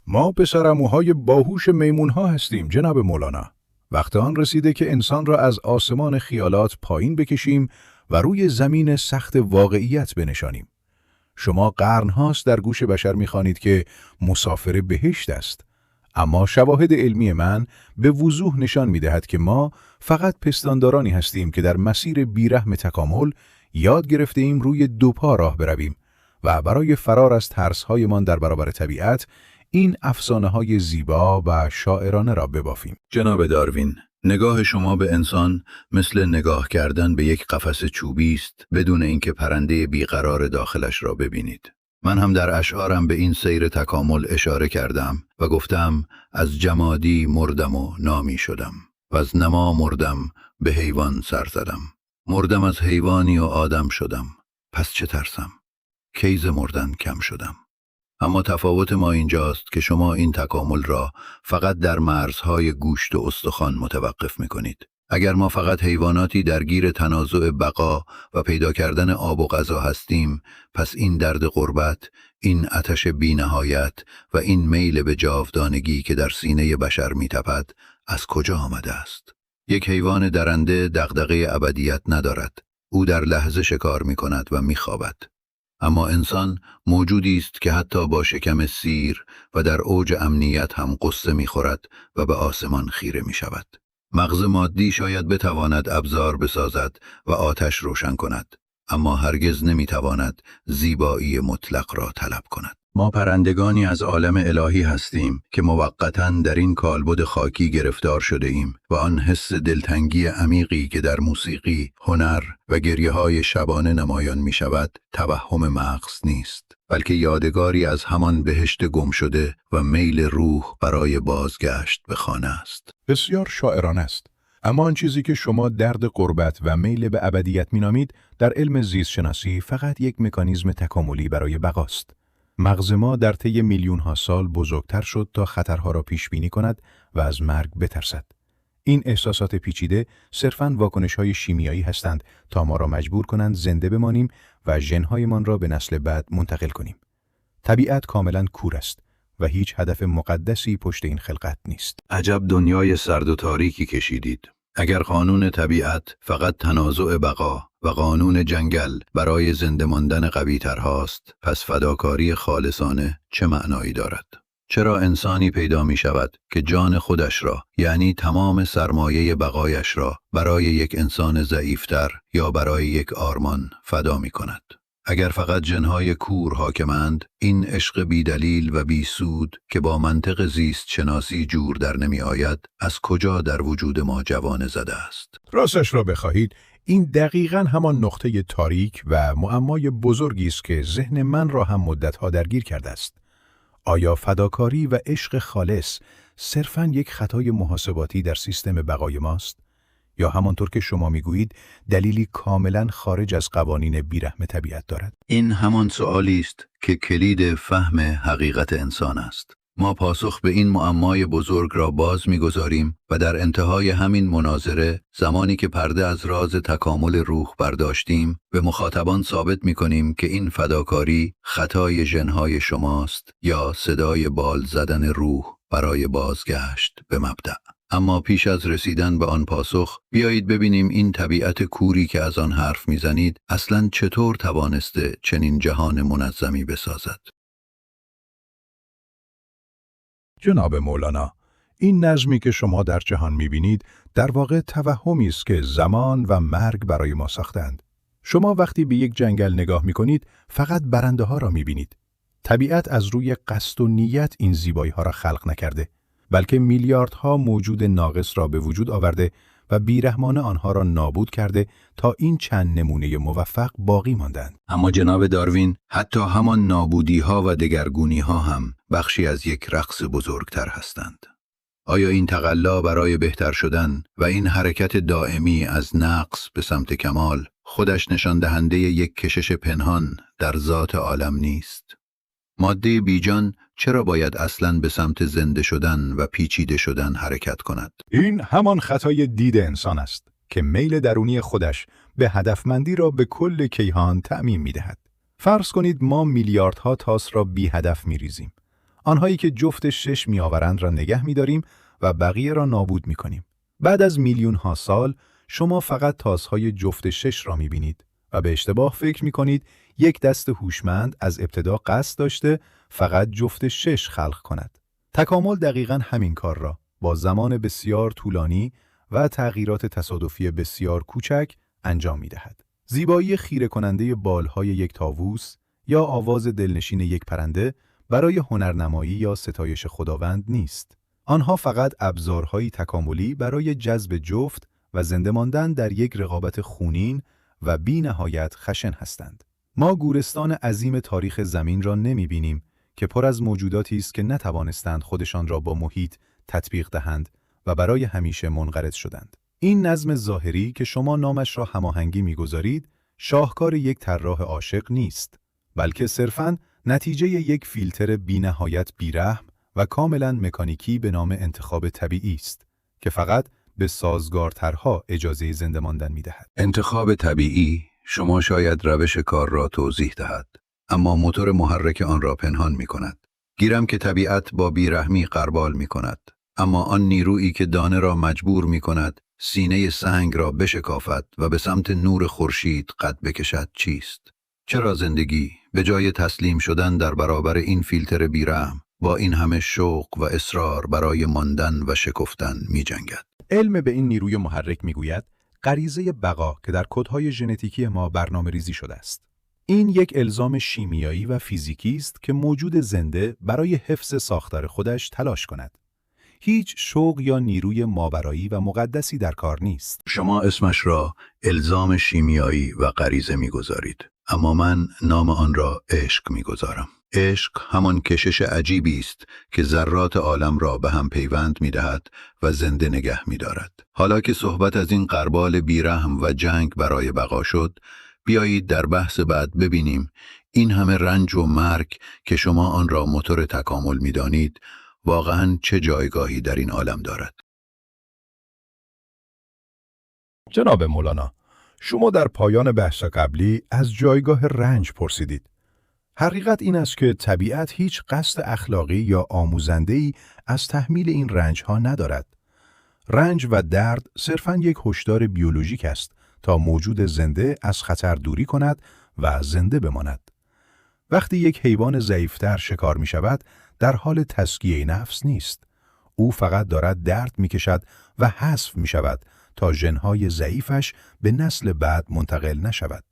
ما پسرعموهای باهوش میمونها هستیم جناب مولانا. وقت آن رسیده که انسان را از آسمان خیالات پایین بکشیم و روی زمین سخت واقعیت بنشانیم. شما قرنهاست در گوش بشر می‌خوانید که مسافر بهشت است. اما شواهد علمی من به وضوح نشان می‌دهد که ما فقط پستاندارانی هستیم که در مسیر بیرحم تکامل یاد گرفته‌ایم روی دو پا راه برویم و برای فرار از ترس‌هایمان در برابر طبیعت این افسانه‌های زیبا و شاعرانه را ببافیم. جناب داروین، نگاه شما به انسان مثل نگاه کردن به یک قفس چوبی است بدون اینکه پرنده بیقرار داخلش را ببینید. من هم در اشعارم به این سیر تکامل اشاره کردم و گفتم از جمادی مردم و نامی شدم و از نما مردم به حیوان سر زدم. مردم از حیوانی و آدم شدم. پس چه ترسم؟ کیز مردن کم شدم. اما تفاوت ما اینجاست که شما این تکامل را فقط در مرزهای گوشت و استخوان متوقف می‌کنید. اگر ما فقط حیواناتی درگیر تنازع بقا و پیدا کردن آب و غذا هستیم، پس این درد غربت، این آتش بی‌نهایت و این میل به جاودانگی که در سینه بشر می‌تپد، از کجا آمده است؟ یک حیوان درنده دغدغه ابدیت ندارد. او در لحظه شکار می‌کند و می‌خوابد. اما انسان موجودی است که حتی با شکم سیر و در اوج امنیت هم قصه می‌خورد و به آسمان خیره می‌شود. مغز مادی شاید بتواند ابزار بسازد و آتش روشن کند، اما هرگز نمی‌تواند زیبایی مطلق را طلب کند. ما پرندگانی از عالم الهی هستیم که موقتاً در این کالبد خاکی گرفتار شده ایم و آن حس دلتنگی عمیقی که در موسیقی، هنر و گریه‌های شبانه نمایان می شود توهم مغز نیست، بلکه یادگاری از همان بهشت گم شده و میل روح برای بازگشت به خانه است. بسیار شاعرانه است. اما آن چیزی که شما درد غربت و میل به ابدیت می‌نامید در علم زیست شناسی فقط یک مکانیزم تکاملی برای بقاست. مغز ما در طی میلیون‌ها سال بزرگتر شد تا خطرها را پیش بینی کند و از مرگ بترسد. این احساسات پیچیده صرفاً واکنش‌های شیمیایی هستند تا ما را مجبور کنند زنده بمانیم و ژن‌هایمان را به نسل بعد منتقل کنیم. طبیعت کاملاً کور است و هیچ هدف مقدسی پشت این خلقت نیست. عجب دنیای سرد و تاریکی کشیدید. اگر قانون طبیعت فقط تنازع بقا و قانون جنگل برای زنده ماندن قوی‌تر هاست، پس فداکاری خالصانه چه معنایی دارد؟ چرا انسانی پیدا می شود که جان خودش را، یعنی تمام سرمایه بقایش را برای یک انسان ضعیفتر یا برای یک آرمان فدا می کند؟ اگر فقط جنهای کور حاکمند، این عشق بیدلیل و بیسود که با منطق زیست شناسی جور در نمی آید، از کجا در وجود ما جوانه زده است؟ راستش را بخواهید، این دقیقاً همان نقطه تاریک و معمای بزرگی است که ذهن من را هم مدتها درگیر کرده است. آیا فداکاری و عشق خالص صرفاً یک خطای محاسباتی در سیستم بقای ماست؟ یا همانطور که شما میگویید دلیلی کاملاً خارج از قوانین بیرحم طبیعت دارد؟ این همان سؤالی است که کلید فهم حقیقت انسان است. ما پاسخ به این معمای بزرگ را باز می‌گذاریم و در انتهای همین مناظره، زمانی که پرده از راز تکامل روح برداشتیم، به مخاطبان ثابت می‌کنیم که این فداکاری خطای ژن‌های شماست یا صدای بال زدن روح برای بازگشت به مبدأ. اما پیش از رسیدن به آن پاسخ، بیایید ببینیم این طبیعت کوری که از آن حرف می‌زنید اصلاً چطور توانسته چنین جهان منظمی بسازد. جناب مولانا، این نظمی که شما در جهان می‌بینید در واقع توهمی است که زمان و مرگ برای ما ساختند. شما وقتی به یک جنگل نگاه می‌کنید فقط برنده‌ها را می‌بینید. طبیعت از روی قصد و نیت این زیبایی‌ها را خلق نکرده، بلکه میلیاردها موجود ناقص را به وجود آورده و بیرحمانه آنها را نابود کرده تا این چند نمونه موفق باقی ماندند. اما جناب داروین، حتی همان نابودی‌ها و دگرگونی‌ها هم بخشی از یک رقص بزرگتر هستند. آیا این تقلا برای بهتر شدن و این حرکت دائمی از نقص به سمت کمال خودش نشان دهنده یک کشش پنهان در ذات عالم نیست؟ ماده بیجان چرا باید اصلاً به سمت زنده شدن و پیچیده شدن حرکت کند؟ این همان خطای دید انسان است که میل درونی خودش به هدفمندی را به کل کیهان تعمیم می‌دهد. فرض کنید ما میلیاردها تاس را بی هدف می‌ریزیم. آنهایی که جفت 6 میآورند را نگه می‌داریم و بقیه را نابود می‌کنیم. بعد از میلیون‌ها سال شما فقط تاس‌های جفت 6 را می‌بینید و به اشتباه فکر می‌کنید یک دست هوشمند از ابتدا قصد داشته فقط جفت 6 خلق کند. تکامل دقیقاً همین کار را با زمان بسیار طولانی و تغییرات تصادفی بسیار کوچک انجام می‌دهد. زیبایی خیره کننده بالهای یک طاووس یا آواز دلنشین یک پرنده برای هنرنمایی یا ستایش خداوند نیست. آنها فقط ابزارهایی تکاملی برای جذب جفت و زنده ماندن در یک رقابت خونین و بی نهایت خشن هستند. ما گورستان عظیم تاریخ زمین را نمی بینیم که پر از موجوداتی است که نتوانستند خودشان را با محیط تطبیق دهند و برای همیشه منقرض شدند. این نظم ظاهری که شما نامش را هماهنگی می‌گذارید، شاهکار یک طراح عاشق نیست، بلکه صرفاً نتیجه یک فیلتر بی‌نهایت بی‌رحم و کاملاً مکانیکی به نام انتخاب طبیعی است که فقط به سازگارترها اجازه زنده ماندن می‌دهد. انتخاب طبیعی شما شاید روش کار را توضیح دهد، اما موتور محرک آن را پنهان می‌کند. گیرم که طبیعت با بی‌رحمی غربال می‌کند، اما آن نیرویی که دانه را مجبور می‌کند سینه سنگ را بشکافد و به سمت نور خورشید قد بکشد چیست؟ چرا زندگی به جای تسلیم شدن در برابر این فیلتر بی‌رحم با این همه شوق و اصرار برای ماندن و شکفتن می‌جنگد؟ علم به این نیروی محرک می‌گوید غریزه بقا که در کدهای ژنتیکی ما برنامه‌ریزی شده است. این یک الزام شیمیایی و فیزیکی است که موجود زنده برای حفظ ساختار خودش تلاش کند. هیچ شوق یا نیروی ماورایی و مقدسی در کار نیست. شما اسمش را الزام شیمیایی و غریزه می‌گذارید، اما من نام آن را عشق می‌گذارم. عشق همان کشش عجیبی است که ذرات عالم را به هم پیوند می‌دهد و زنده نگه می‌دارد. حالا که صحبت از این غربال بی‌رحم و جنگ برای بقا شد، بیایید در بحث بعد ببینیم این همه رنج و مرگ که شما آن را موتور تکامل می‌دانید، واقعاً چه جایگاهی در این عالم دارد. جناب مولانا، شما در پایان بحث قبلی از جایگاه رنج پرسیدید. حقیقت این است که طبیعت هیچ قصد اخلاقی یا آموزنده‌ای از تحمیل این رنج‌ها ندارد. رنج و درد صرفاً یک هشدار بیولوژیک است تا موجود زنده از خطر دوری کند و زنده بماند. وقتی یک حیوان ضعیف‌تر شکار می‌شود، در حال تسکیه نفس نیست. او فقط دارد درد می‌کشد و حذف می‌شود تا ژن‌های ضعیفش به نسل بعد منتقل نشود.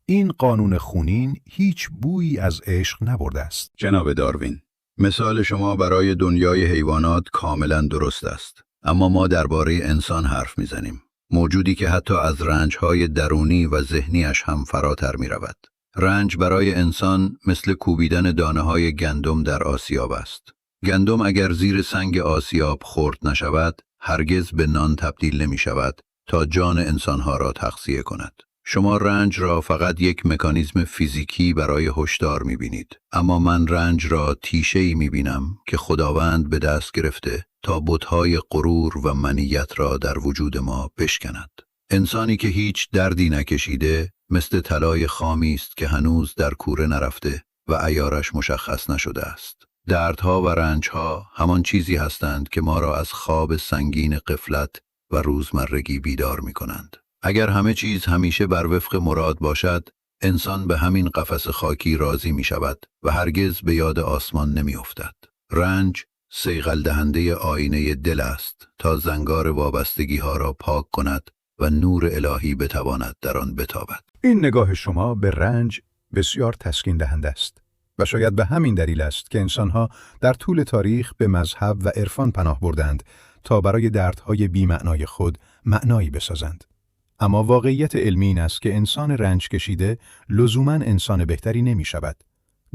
این قانون خونین هیچ بویی از عشق نبرده است. جناب داروین، مثال شما برای دنیای حیوانات کاملا درست است، اما ما درباره انسان حرف میزنیم، موجودی که حتی از رنج‌های درونی و ذهنیش هم فراتر می‌رود. رنج برای انسان مثل کوبیدن دانه‌های گندم در آسیاب است. گندم اگر زیر سنگ آسیاب خرد نشود، هرگز به نان تبدیل نمی‌شود تا جان انسانها را تغذیه کند. شما رنج را فقط یک مکانیزم فیزیکی برای هشدار می‌بینید، اما من رنج را تیشه‌ای می‌بینم که خداوند به دست گرفته تا بت‌های غرور و منیت را در وجود ما بشکند. انسانی که هیچ دردی نکشیده مثل طلای خامی است که هنوز در کوره نرفته و عیارش مشخص نشده است. دردها و رنجها همان چیزی هستند که ما را از خواب سنگین غفلت و روزمرگی بیدار می‌کنند. اگر همه چیز همیشه بر وفق مراد باشد، انسان به همین قفس خاکی راضی می شود و هرگز به یاد آسمان نمی افتد. رنج صیقل دهنده آینه دل است تا زنگار وابستگی ها را پاک کند و نور الهی بتواند در آن بتابد. این نگاه شما به رنج بسیار تسکین دهنده است و شاید به همین دلیل است که انسانها در طول تاریخ به مذهب و عرفان پناه بردند تا برای دردهای بی‌معنای خود معنایی بسازند. اما واقعیت علمی این است که انسان رنج کشیده لزوماً انسان بهتری نمی شود.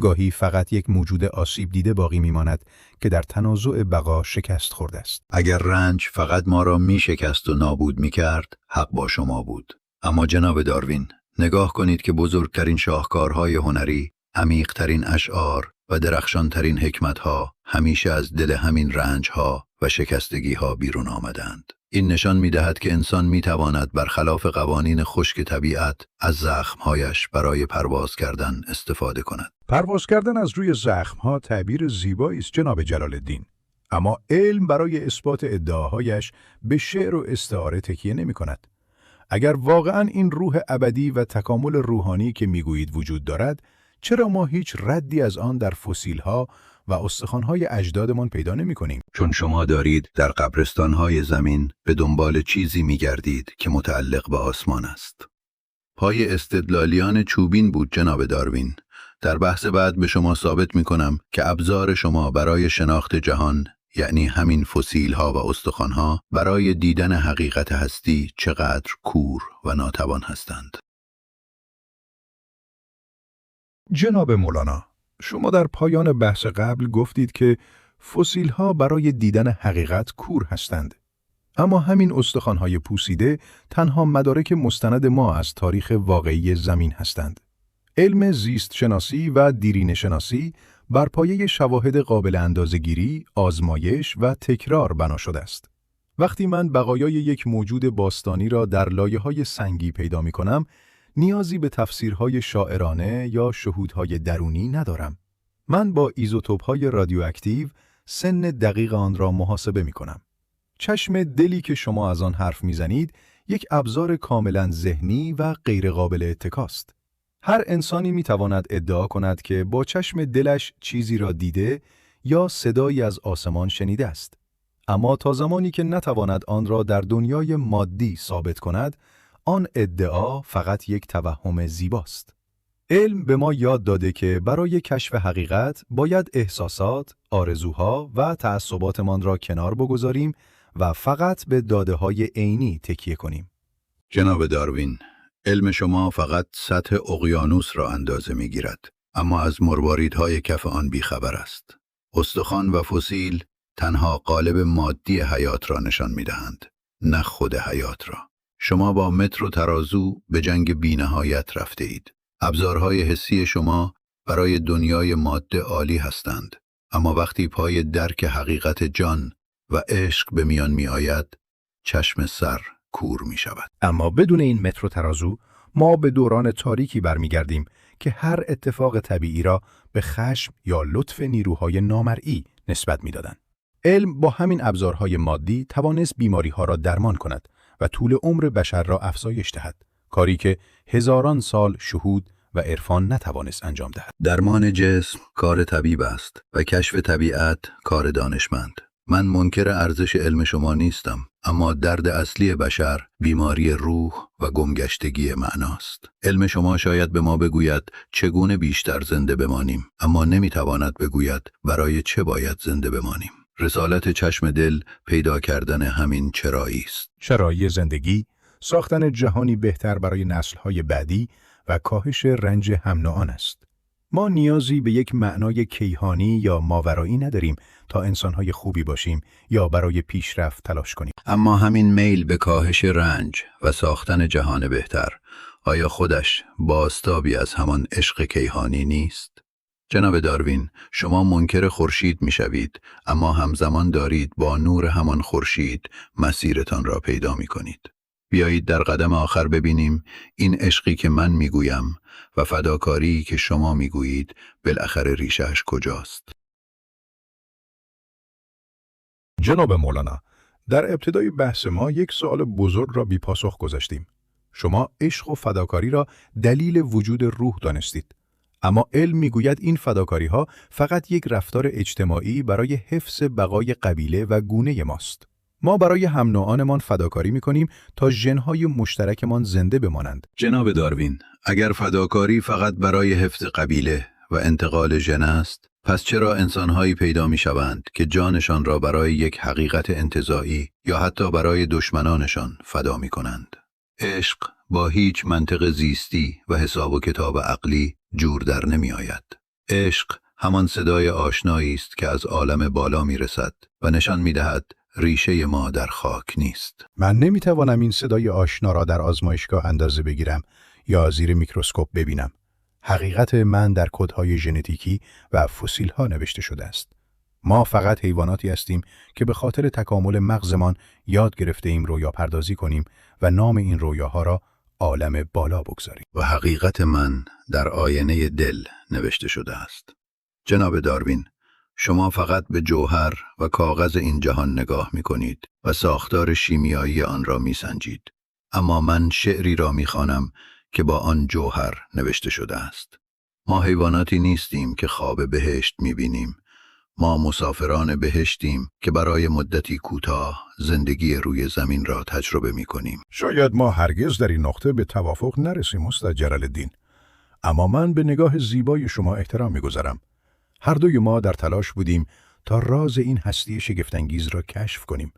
گاهی فقط یک موجود آسیب دیده باقی می ماند که در تنازع بقا شکست خورده است. اگر رنج فقط ما را می شکست و نابود می کرد، حق با شما بود. اما جناب داروین، نگاه کنید که بزرگترین شاهکارهای هنری، عمیق‌ترین اشعار و درخشانترین حکمتها همیشه از دل همین رنجها و شکستگیها بیرون آمدند. این نشان می‌دهد که انسان می‌تواند برخلاف قوانین خشک طبیعت از زخم‌هایش برای پرواز کردن استفاده کند. پرواز کردن از روی زخم‌ها تعبیر زیبایی است جناب جلال الدین. اما علم برای اثبات ادعاهایش به شعر و استعاره تکیه نمی‌کند. اگر واقعاً این روح ابدی و تکامل روحانی که می‌گویید وجود دارد، چرا ما هیچ ردی از آن در فسیل‌ها و استخوان‌های اجدادمان پیدا نمی‌کنیم؟ چون شما دارید در قبرستان‌های زمین به دنبال چیزی می‌گردید که متعلق به آسمان است. پای استدلالیان چوبین بود جناب داروین. در بحث بعد به شما ثابت می‌کنم که ابزار شما برای شناخت جهان، یعنی همین فسیل‌ها و استخوان‌ها، برای دیدن حقیقت هستی چقدر کور و ناتوان هستند. جناب مولانا، شما در پایان بحث قبل گفتید که فسیل‌ها برای دیدن حقیقت کور هستند. اما همین استخوان‌های پوسیده تنها مدارک مستند ما از تاریخ واقعی زمین هستند. علم زیست شناسی و دیرینه شناسی بر پایه شواهد قابل اندازه‌گیری، آزمایش و تکرار بنا شده است. وقتی من بقایای یک موجود باستانی را در لایه‌های سنگی پیدا می‌کنم، نیازی به تفسیرهای شاعرانه یا شهودهای درونی ندارم. من با ایزوتوپ‌های رادیواکتیو سن دقیق آن را محاسبه می‌کنم. چشم دلی که شما از آن حرف می‌زنید، یک ابزار کاملاً ذهنی و غیرقابل اتکاست. هر انسانی می‌تواند ادعا کند که با چشم دلش چیزی را دیده یا صدایی از آسمان شنیده است. اما تا زمانی که نتواند آن را در دنیای مادی ثابت کند، آن ادعا فقط یک توهم زیباست. علم به ما یاد داده که برای کشف حقیقت باید احساسات، آرزوها و تعصباتمان را کنار بگذاریم و فقط به داده‌های عینی تکیه کنیم. جناب داروین، علم شما فقط سطح اقیانوس را اندازه می‌گیرد، اما از مرواریدهای کف آن بیخبر است. استخوان و فسیل تنها قالب مادی حیات را نشان می‌دهند، نه خود حیات را. شما با متر و ترازو به جنگ بی‌نهایت رفته اید. ابزارهای حسی شما برای دنیای ماده عالی هستند، اما وقتی پای درک حقیقت جان و عشق به میان می آید، چشم سر کور می شود. اما بدون این متر و ترازو، ما به دوران تاریکی برمیگردیم که هر اتفاق طبیعی را به خشم یا لطف نیروهای نامرئی نسبت می‌دادند. علم با همین ابزارهای مادی توانست بیماری‌ها را درمان کند و طول عمر بشر را افزایش دهد، کاری که هزاران سال شهود و عرفان نتوانست انجام دهد. درمان جسم کار طبیب است و کشف طبیعت کار دانشمند. من منکر ارزش علم شما نیستم، اما درد اصلی بشر بیماری روح و گمگشتگی معناست. علم شما شاید به ما بگوید چگونه بیشتر زنده بمانیم، اما نمیتواند بگوید برای چه باید زنده بمانیم. رسالت چشم دل پیدا کردن همین چرایی است. چرایی زندگی، ساختن جهانی بهتر برای نسل‌های بعدی و کاهش رنج هم‌نوعان است. ما نیازی به یک معنای کیهانی یا ماورایی نداریم تا انسان‌های خوبی باشیم یا برای پیشرفت تلاش کنیم. اما همین میل به کاهش رنج و ساختن جهان بهتر، آیا خودش بازتابی از همان عشق کیهانی نیست؟ جناب داروین، شما منکر خورشید می‌شوید، اما همزمان دارید با نور همان خورشید مسیرتان را پیدا می‌کنید. بیایید در قدم آخر ببینیم این عشقی که من میگویم و فداکاری که شما میگویید بالاخره ریشه‌اش کجاست. جناب مولانا، در ابتدای بحث ما یک سوال بزرگ را بی پاسخ گذاشتیم. شما عشق و فداکاری را دلیل وجود روح دانستید. اما علم میگوید این فداکاری‌ها فقط یک رفتار اجتماعی برای حفظ بقای قبیله و گونه ماست. ما برای هم نوعانمان فداکاری می‌کنیم تا ژن‌های مشترکمان زنده بمانند. جناب داروین، اگر فداکاری فقط برای حفظ قبیله و انتقال ژن است، پس چرا انسان‌هایی پیدا می‌شوند که جانشان را برای یک حقیقت انتزاعی یا حتی برای دشمنانشان فدا می‌کنند؟ عشق با هیچ منطق زیستی و حساب و کتاب عقلی جور در نمی‌آید. عشق همان صدای آشنایی است که از عالم بالا می‌رسد و نشان می‌دهد ریشه ما در خاک نیست. من نمی‌توانم این صدای آشنا را در آزمایشگاه اندازه بگیرم یا زیر میکروسکوپ ببینم. حقیقت من در کدهای ژنتیکی و فسیل‌ها نوشته شده است. ما فقط حیواناتی هستیم که به خاطر تکامل مغزمان یاد گرفته‌ایم رویا پردازی کنیم و نام این رویاها را عالم بالا بگذاریم. و حقیقت من در آینه دل نوشته شده است. جناب داروین، شما فقط به جوهر و کاغذ این جهان نگاه می کنید و ساختار شیمیایی آن را می سنجید. اما من شعری را می خوانم که با آن جوهر نوشته شده است. ما حیواناتی نیستیم که خواب بهشت می بینیم. ما مسافران بهشتیم که برای مدتی کوتاه زندگی روی زمین را تجربه می کنیم. شاید ما هرگز در این نقطه به توافق نرسیم استاد جلال‌الدین، اما من به نگاه زیبای شما احترام می‌گذارم. هر دوی ما در تلاش بودیم تا راز این هستی شگفت‌انگیز را کشف کنیم.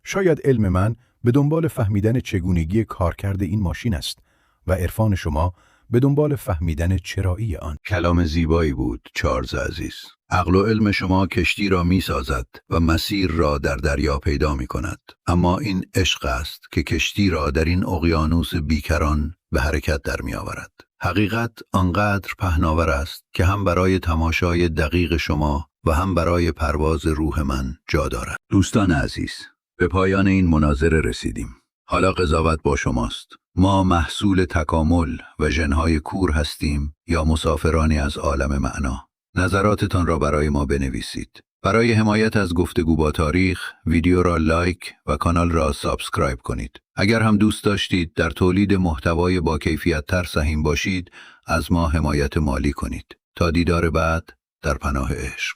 شاید علم من به دنبال فهمیدن چگونگی کارکرد این ماشین است و عرفان شما به دنبال فهمیدن چرایی آن. کلام زیبایی بود چارلز عزیز. عقل و علم شما کشتی را می سازد و مسیر را در دریا پیدا می کند. اما این عشق است که کشتی را در این اقیانوس بیکران به حرکت در می آورد. حقیقت آنقدر پهناور است که هم برای تماشای دقیق شما و هم برای پرواز روح من جا دارد. دوستان عزیز، به پایان این مناظره رسیدیم. حالا قضاوت با شماست. ما محصول تکامل و ژن‌های کور هستیم یا مسافرانی از عالم معنا؟ نظراتتان را برای ما بنویسید. برای حمایت از گفتگو با تاریخ، ویدیو را لایک و کانال را سابسکرایب کنید. اگر هم دوست داشتید در تولید محتوای با کیفیت تر سهیم باشید، از ما حمایت مالی کنید. تا دیدار بعد، در پناه عشق.